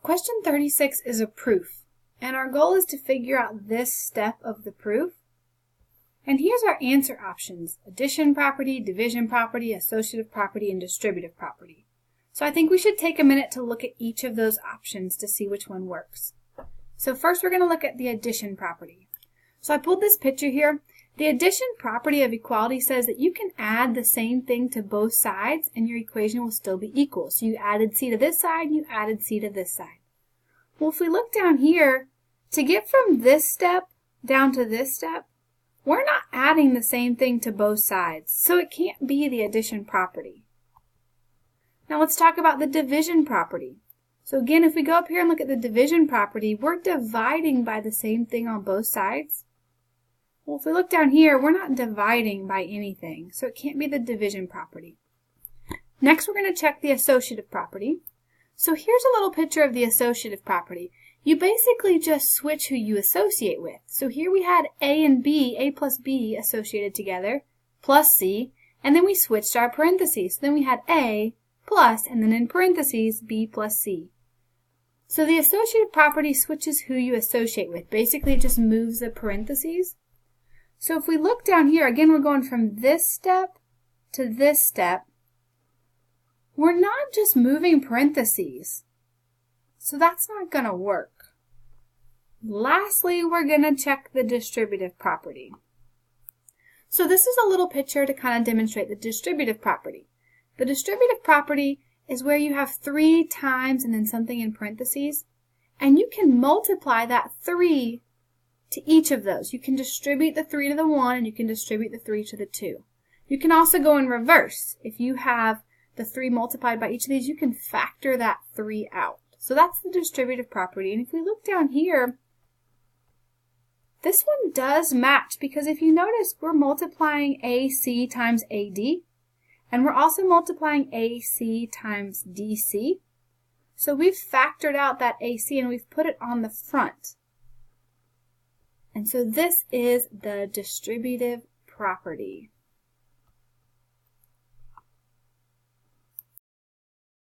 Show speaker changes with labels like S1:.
S1: question 36 is a proof, and our goal is to figure out this step of the proof. And here's our answer options: addition property, division property, associative property, and distributive property. So I think we should take a minute to look at each of those options to see which one works. So first we're going to look at the addition property. So I pulled this picture here. The addition property of equality says that you can add the same thing to both sides and your equation will still be equal. So you added c to this side, you added c to this side. Well, if we look down here, to get from this step down to this step, we're not adding the same thing to both sides, so it can't be the addition property. Now let's talk about the division property. So again, if we go up here and look at the division property, we're dividing by the same thing on both sides. Well, if we look down here, we're not dividing by anything, so it can't be the division property. Next, we're going to check the associative property. So here's a little picture of the associative property. You basically just switch who you associate with. So here we had A and B, A plus B associated together, plus C, and then we switched our parentheses. So then we had A plus, and then in parentheses, B plus C. So the associative property switches who you associate with. Basically, it just moves the parentheses. So if we look down here, again, we're going from this step to this step. We're not just moving parentheses. So that's not going to work. Lastly, we're going to check the distributive property. So this is a little picture to kind of demonstrate the distributive property. The distributive property is where you have 3 times and then something in parentheses, and you can multiply that 3 to each of those. You can distribute the 3 to the 1, and you can distribute the 3 to the 2. You can also go in reverse. If you have the 3 multiplied by each of these, you can factor that 3 out. So that's the distributive property. And if we look down here, this one does match, because if you notice, we're multiplying AC times AD, and we're also multiplying AC times DC. So we've factored out that AC and we've put it on the front. And so this is the distributive property.